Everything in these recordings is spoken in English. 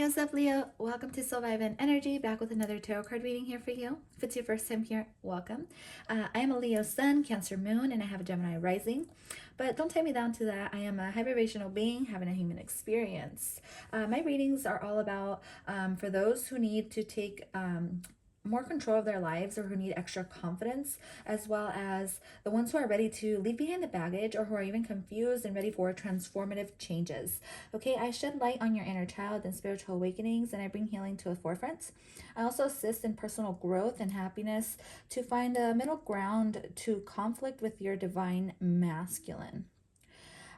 Hey, what's up, Leo? Welcome to Survive and Energy, back with another tarot card reading here for you. If it's your first time here, welcome. I am a Leo sun, Cancer moon, and I have a Gemini rising. But don't take me down to that. I am a high vibrational being having a human experience. My readings are all about for those who need to take more control of their lives or who need extra confidence, as well as the ones who are ready to leave behind the baggage or who are even confused and ready for transformative changes. Okay, I shed light on your inner child and spiritual awakenings, and I bring healing to the forefront. I also assist in personal growth and happiness to find a middle ground to conflict with your divine masculine.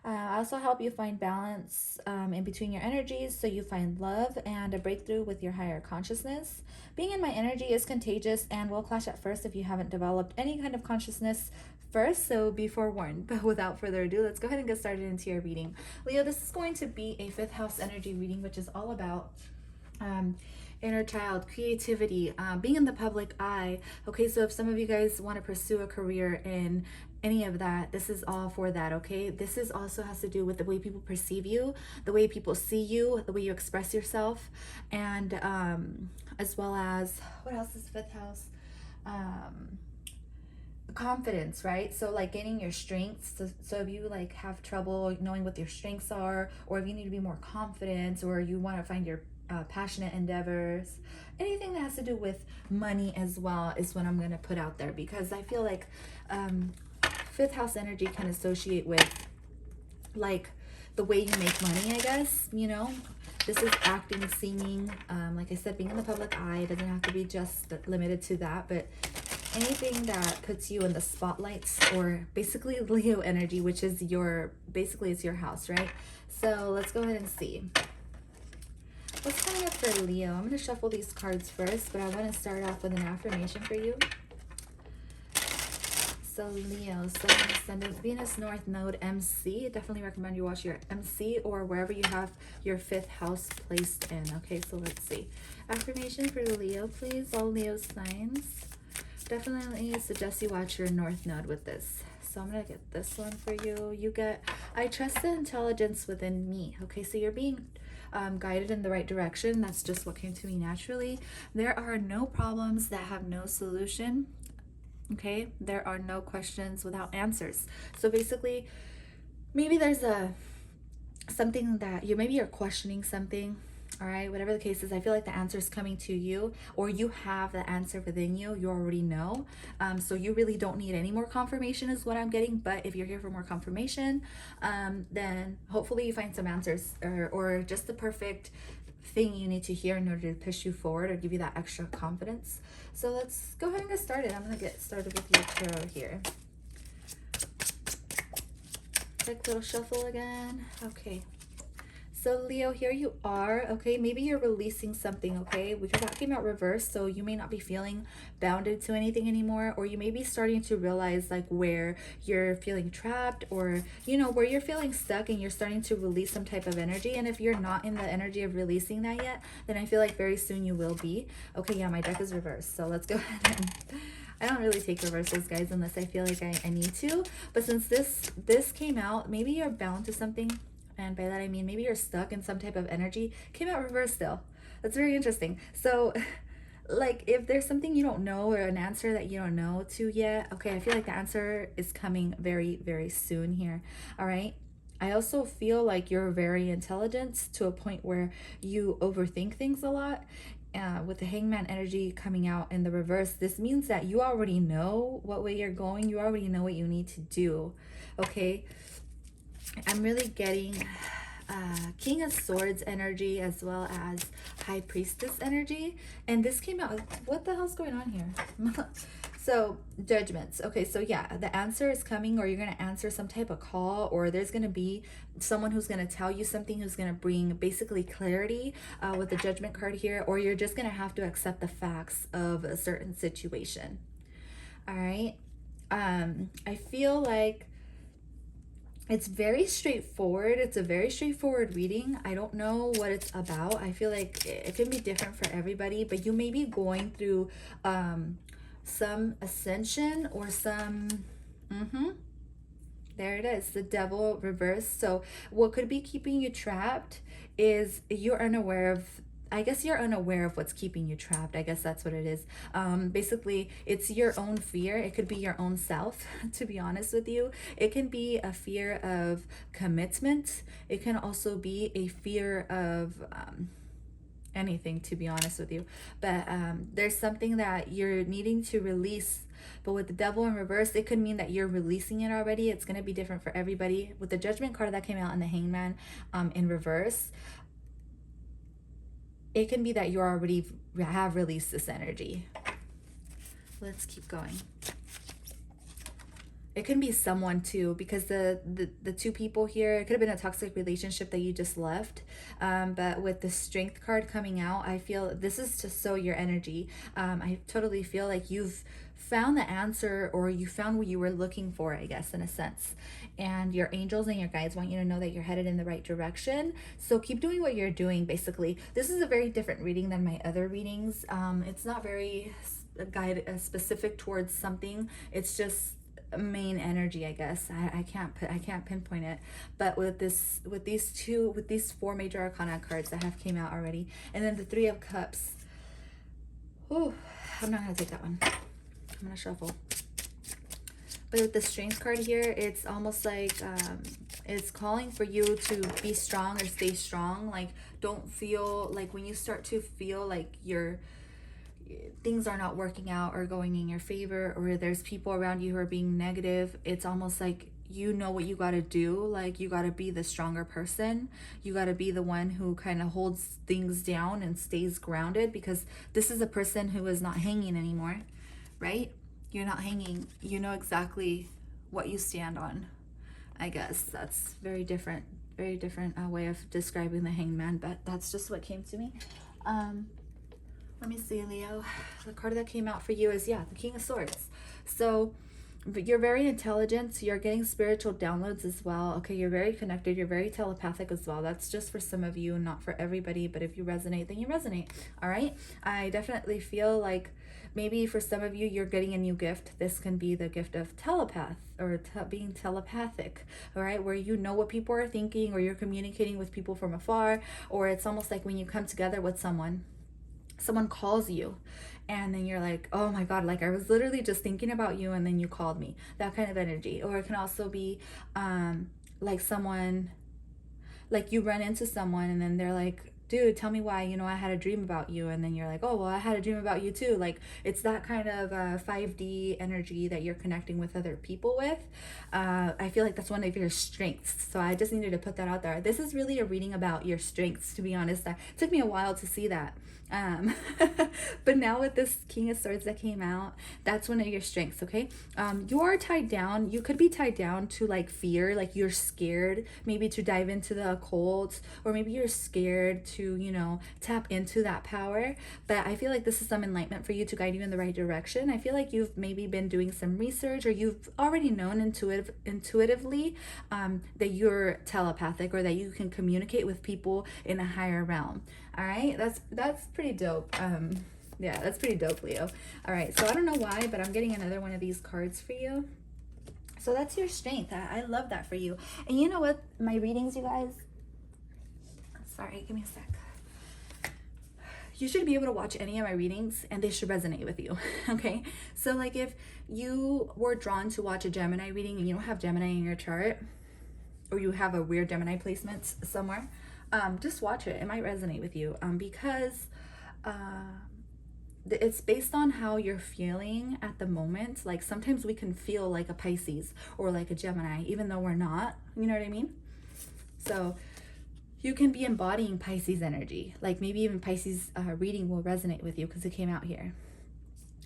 I also help you find balance in between your energies so you find love and a breakthrough with your higher consciousness. Being in my energy is contagious and will clash at first if you haven't developed any kind of consciousness first, so be forewarned. But without further ado, let's go ahead and get started into your reading. Leo, this is going to be a fifth house energy reading, which is all about inner child, creativity, being in the public eye. Okay, so if some of you guys want to pursue a career in any of that, this is all for that. Okay, this is also has to do with the way people perceive you, the way people see you, the way you express yourself, and as well as what else is fifth house? Confidence, right? So like gaining your strengths. So if you like have trouble knowing what your strengths are, or if you need to be more confident, or you want to find your passionate endeavors, anything that has to do with money as well is what I'm going to put out there, because I feel like fifth house energy can associate with like the way you make money, I guess, you know. This is acting, seeming, like I said, being in the public eye. It doesn't have to be just limited to that, but anything that puts you in the spotlights, or basically Leo energy, which is basically it's your house, right? So let's go ahead and see what's coming up for Leo. I'm going to shuffle these cards first, but I want to start off with an affirmation for you. So Leo, Sun, Ascendant, Venus, North Node, MC. Definitely recommend you watch your MC or wherever you have your fifth house placed in. Okay, so let's see. Affirmation for Leo, please. All Leo signs. Definitely suggest you watch your North Node with this. So I'm going to get this one for you. You get, I trust the intelligence within me. Okay, so you're being guided in the right direction. That's just what came to me naturally. There are no problems that have no solution. Okay, there are no questions without answers. So basically, maybe there's something that maybe you're questioning something. All right, whatever the case is, I feel like the answer is coming to you, or you have the answer within you. You already know. So you really don't need any more confirmation is what I'm getting. But if you're here for more confirmation, then hopefully you find some answers, or just the perfect thing you need to hear in order to push you forward or give you that extra confidence. So let's go ahead and get started. I'm going to get started with your tarot here. Quick little shuffle again. Okay. So Leo, here you are. Okay, maybe you're releasing something, okay, because that came out reversed, so you may not be feeling bounded to anything anymore, or you may be starting to realize like where you're feeling trapped, or you know, where you're feeling stuck and you're starting to release some type of energy. And if you're not in the energy of releasing that yet, then I feel like very soon you will be. Okay, yeah, my deck is reversed, so let's go ahead and I don't really take reversals, guys, unless I feel like I need to. But since this came out, maybe you're bound to something. And by that I mean maybe you're stuck in some type of energy. Came out reversed still. That's very interesting. So like if there's something you don't know, or an answer that you don't know to yet, okay, I feel like the answer is coming very, very soon here. All right. I also feel like you're very intelligent to a point where you overthink things a lot. With the hangman energy coming out in the reverse, this means that you already know what way you're going. You already know what you need to do. Okay. I'm really getting King of Swords energy as well as High Priestess energy. And this came out, what the hell's going on here? So judgments. Okay, so yeah, the answer is coming, or you're going to answer some type of call, or there's going to be someone who's going to tell you something, who's going to bring basically clarity with the judgment card here, or you're just going to have to accept the facts of a certain situation. All right. I feel like it's very straightforward. It's a very straightforward reading. I don't know what it's about. I feel like it can be different for everybody, but you may be going through some ascension or some there it is, the Devil reversed. So what could be keeping you trapped is you're unaware of I guess you're unaware of what's keeping you trapped. I guess that's what it is. Basically, it's your own fear. It could be your own self, to be honest with you. It can be a fear of commitment. It can also be a fear of anything, to be honest with you. But there's something that you're needing to release. But with the devil in reverse, it could mean that you're releasing it already. It's going to be different for everybody. With the judgment card that came out and the hangman in reverse, it can be that you already have released this energy. Let's keep going. It can be someone too, because the two people here, it could have been a toxic relationship that you just left. But with the strength card coming out, I feel this is to sow your energy. I totally feel like you've found the answer, or you found what you were looking for, I guess, in a sense. And your angels and your guides want you to know that you're headed in the right direction. So keep doing what you're doing, basically. This is a very different reading than my other readings. It's not very specific towards something. It's just main energy, I guess. I can't pinpoint it. But with these four major arcana cards that have came out already, and then the Three of Cups. Oh, I'm not gonna take that one. I'm gonna shuffle. But with the Strength card here, it's almost like it's calling for you to be strong or stay strong. Like, don't feel like when you start to feel like things are not working out or going in your favor, or there's people around you who are being negative, it's almost like you know what you got to do. Like, you got to be the stronger person. You got to be the one who kind of holds things down and stays grounded, because this is a person who is not hanging anymore, right? You're not hanging. You know exactly what you stand on. I guess that's very different way of describing the hangman, but that's just what came to me. Let me see, Leo. The card that came out for you is, yeah, the King of Swords. So you're very intelligent. You're getting spiritual downloads as well. Okay, you're very connected. You're very telepathic as well. That's just for some of you, not for everybody. But if you resonate, then you resonate. All right? I definitely feel like maybe for some of you, you're getting a new gift. This can be the gift of telepath, or being telepathic, all right? Where you know what people are thinking, or you're communicating with people from afar, or it's almost like when you come together with someone calls you, and then you're like, oh my God, like I was literally just thinking about you, and then you called me. That kind of energy. Or it can also be like someone, like you run into someone and then they're like, dude, tell me why, I had a dream about you. And then you're like, oh, well, I had a dream about you too. Like, it's that kind of 5D energy that you're connecting with other people with. I feel like that's one of your strengths. So I just needed to put that out there. This is really a reading about your strengths, to be honest. It took me a while to see that. But now with this King of Swords that came out, that's one of your strengths, okay? You are tied down. You could be tied down to like fear, like you're scared maybe to dive into the occult, or maybe you're scared to, tap into that power. But I feel like this is some enlightenment for you to guide you in the right direction. I feel like you've maybe been doing some research, or you've already known intuitively that you're telepathic, or that you can communicate with people in a higher realm. All right, that's pretty dope. Yeah, that's pretty dope, Leo. All right, so I don't know why, but I'm getting another one of these cards for you. So that's your strength. I love that for you. And you know what? My readings, you guys, sorry, give me a sec. You should be able to watch any of my readings and they should resonate with you, okay? So like if you were drawn to watch a Gemini reading and you don't have Gemini in your chart, or you have a weird Gemini placement somewhere, just watch it. It might resonate with you because it's based on how you're feeling at the moment. Like sometimes we can feel like a Pisces or like a Gemini, even though we're not, you know what I mean? So you can be embodying Pisces energy. Like maybe even Pisces reading will resonate with you because it came out here.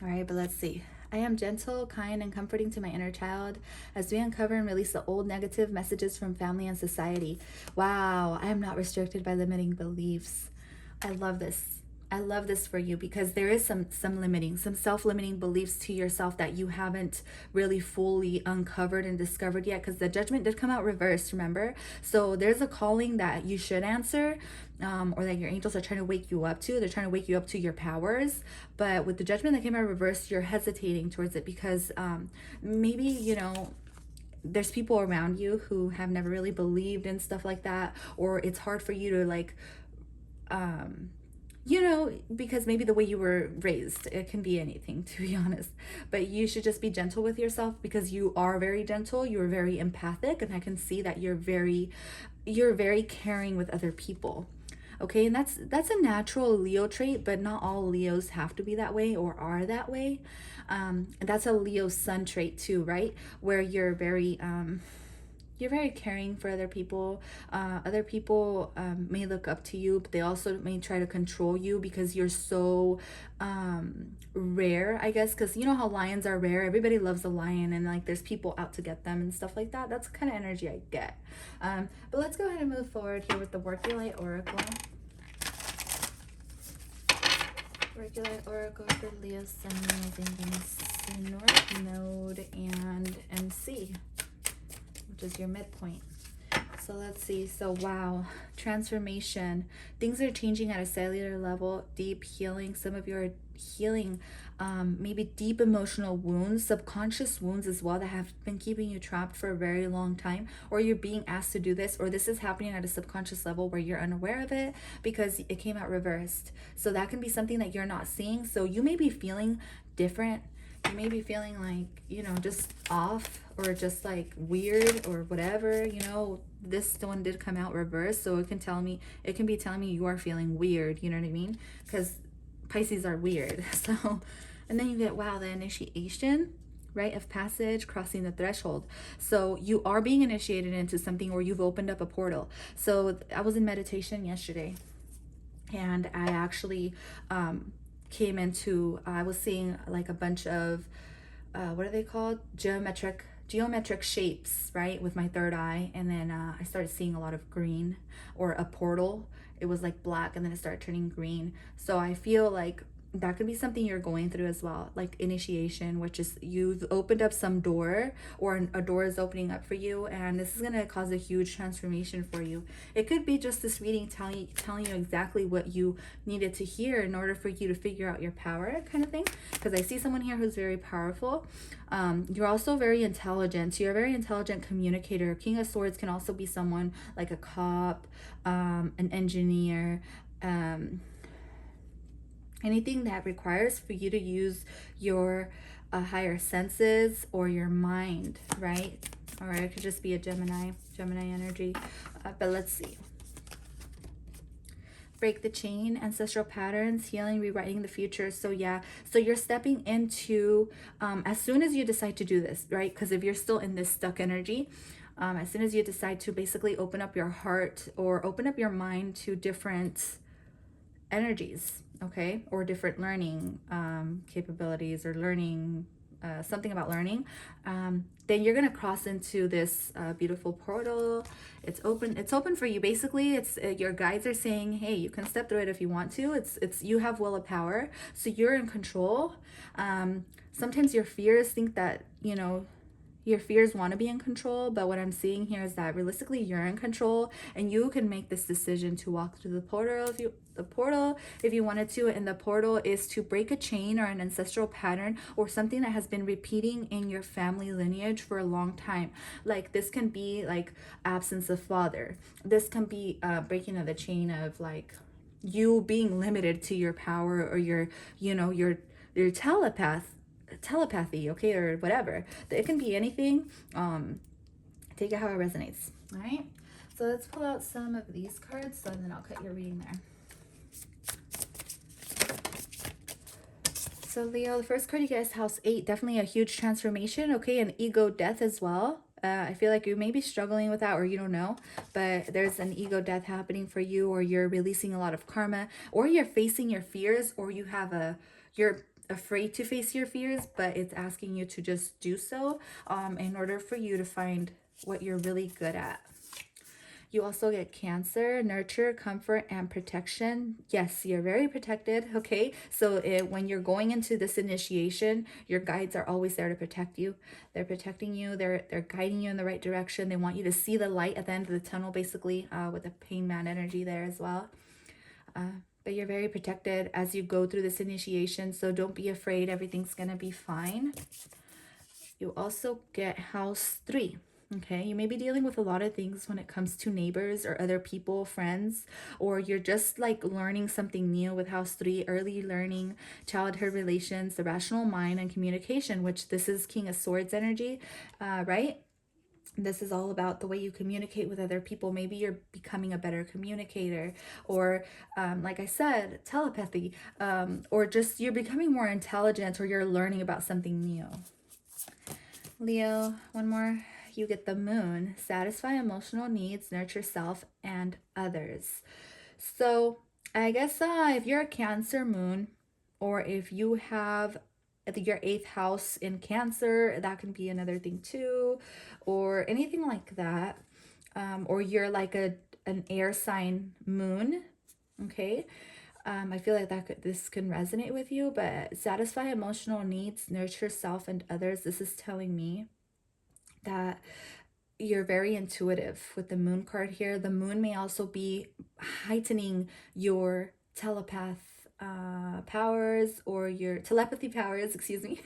All right, but let's see. I am gentle, kind, and comforting to my inner child as we uncover and release the old negative messages from family and society. Wow, I am not restricted by limiting beliefs. I love this. I love this for you because there is some self-limiting beliefs to yourself that you haven't really fully uncovered and discovered yet, because the judgment did come out reversed, remember? So there's a calling that you should answer, or that your angels are trying to wake you up to. They're trying to wake you up to your powers. But with the judgment that came out reversed, you're hesitating towards it because maybe, there's people around you who have never really believed in stuff like that, or it's hard for you to you know, because maybe the way you were raised, it can be anything, to be honest. But you should just be gentle with yourself, because you are very gentle, you're very empathic, and I can see that you're very caring with other people. Okay, and that's a natural Leo trait, but not all Leos have to be that way or are that way. That's a Leo sun trait too, right? Where you're very caring for other people. Other people may look up to you, but they also may try to control you because you're so rare, I guess. Because you know how lions are rare. Everybody loves a lion, and like there's people out to get them and stuff like that. That's the kind of energy I get. But let's go ahead and move forward here with the Workulite Oracle. Workulite Oracle for Leo, Sun, Rising, Venus, North Node, and MC, which is your midpoint. So let's see. So wow, transformation. Things are changing at a cellular level, deep healing. Some of you are healing maybe deep emotional wounds, subconscious wounds as well, that have been keeping you trapped for a very long time, or you're being asked to do this, or this is happening at a subconscious level where you're unaware of it because it came out reversed. So that can be something that you're not seeing. So you may be feeling different. You may be feeling like, you know, just off, or just like weird or whatever. You know, this one did come out reversed, so it can be telling me you are feeling weird, you know what I mean? Because Pisces are weird. So, and then you get, wow, the initiation, rite of passage, crossing the threshold. So you are being initiated into something, or you've opened up a portal. So I was in meditation yesterday, and I actually came into, I was seeing like a bunch of, what are they called? Geometric shapes, right? With my third eye. And then I started seeing a lot of green, or a portal. It was like black and then it started turning green. So I feel like that could be something you're going through as well, like initiation, which is you've opened up some door, or a door is opening up for you, and this is going to cause a huge transformation for you. It could be just this reading telling you exactly what you needed to hear in order for you to figure out your power, kind of thing. Because I see someone here who's very powerful. You're also very intelligent. So you're a very intelligent communicator. King of Swords can also be someone like a cop, an engineer, anything that requires for you to use your higher senses or your mind, right? Or it could just be a Gemini energy. But let's see. Break the chain, ancestral patterns, healing, rewriting the future. So yeah, so you're stepping into, as soon as you decide to do this, right? Because if you're still in this stuck energy, as soon as you decide to basically open up your heart or open up your mind to different energies, okay, or different learning capabilities, or learning something about learning, then you're going to cross into this beautiful portal. It's open for you. Basically, it's your guides are saying, hey, you can step through it if you want to. It's you have will of power, so you're in control. Sometimes your fears think that, you know, your fears want to be in control, but what I'm seeing here is that realistically you're in control, and you can make this decision to walk through the portal if you wanted to. And the portal is to break a chain or an ancestral pattern, or something that has been repeating in your family lineage for a long time. Like this can be like absence of father. This can be breaking of the chain of like you being limited to your power, or your, you know, your telepathy, okay, or whatever. It can be anything. Take it how it resonates. All right, so let's pull out some of these cards, so then I'll cut your reading there. So Leo, the first card you get is House 8. Definitely a huge transformation, okay, and ego death as well. I feel like you may be struggling with that, or you don't know, but there's an ego death happening for you, or you're releasing a lot of karma, or you're facing your fears, or you're afraid to face your fears, but it's asking you to just do so in order for you to find what you're really good at. You also get Cancer, nurture, comfort, and protection. Yes, you're very protected, okay? So when you're going into this initiation, your guides are always there to protect you. They're protecting you. They're guiding you in the right direction. They want you to see the light at the end of the tunnel, basically, with the pain man energy there as well. But you're very protected as you go through this initiation, so don't be afraid. Everything's going to be fine. You also get House 3. Okay, you may be dealing with a lot of things when it comes to neighbors or other people, friends, or you're just like learning something new with house 3, early learning, childhood relations, the rational mind, and communication, which this is King of Swords energy, right? This is all about the way you communicate with other people. Maybe you're becoming a better communicator, or like I said, telepathy, or just you're becoming more intelligent, or you're learning about something new. Leo, one more. You get the moon. Satisfy emotional needs, nurture self and others. So I guess if you're a Cancer moon, or if you have your 8th house in Cancer, that can be another thing too, or anything like that. Or you're like an air sign moon, okay? I feel like this can resonate with you, but satisfy emotional needs, nurture self and others. This is telling me that you're very intuitive with the moon card here. The moon may also be heightening your telepath powers, or your telepathy powers, excuse me.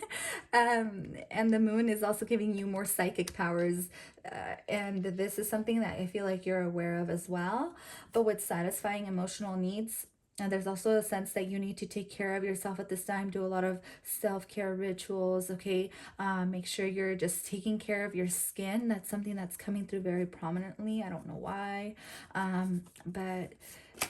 And the moon is also giving you more psychic powers. And this is something that I feel like you're aware of as well. But with satisfying emotional needs, and there's also a sense that you need to take care of yourself at this time, do a lot of self-care rituals, okay? Make sure you're just taking care of your skin. That's something that's coming through very prominently. I don't know why. But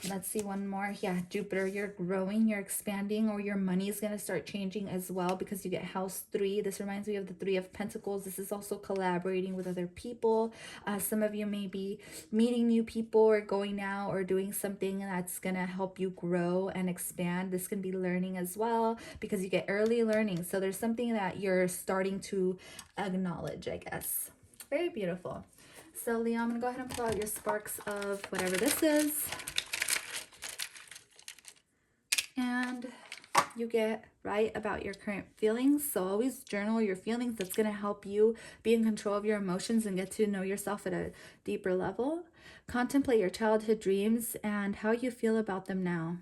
let's see one more. Yeah, Jupiter, you're growing, you're expanding, or your money is going to start changing as well, because you get house 3. This reminds me of the 3 of Pentacles. This is also collaborating with other people. Some of you may be meeting new people, or going out, or doing something that's going to help you grow and expand. This can be learning as well, because you get early learning. So there's something that you're starting to acknowledge, I guess. Very beautiful. So Leo, I'm going to go ahead and pull out your sparks of whatever this is. And you get right about your current feelings. So always journal your feelings. That's going to help you be in control of your emotions and get to know yourself at a deeper level. Contemplate your childhood dreams and how you feel about them now.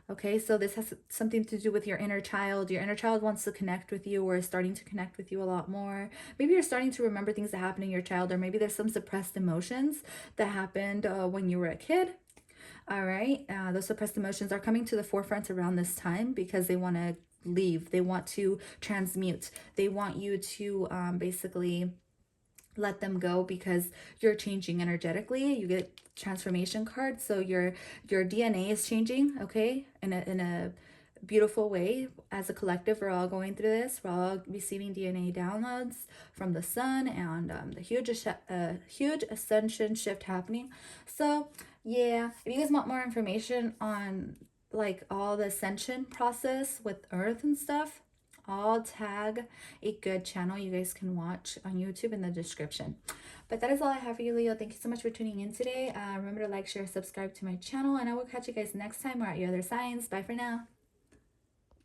Okay, so this has something to do with your inner child. Your inner child wants to connect with you, or is starting to connect with you a lot more. Maybe you're starting to remember things that happened in your child, or maybe there's some suppressed emotions that happened when you were a kid. All right, those suppressed emotions are coming to the forefront around this time, because they want to leave. They want to transmute. They want you to basically let them go, because you're changing energetically. You get transformation card, so your DNA is changing, okay, in a beautiful way. As a collective, we're all going through this. We're all receiving DNA downloads from the sun, and the huge ascension shift happening. So yeah, if you guys want more information on like all the ascension process with Earth and stuff, I'll tag a good channel you guys can watch on YouTube in the description. But that is all I have for you, Leo. Thank you so much for tuning in today. Remember to like, share, subscribe to my channel, and I will catch you guys next time. We're at your other signs. Bye for now.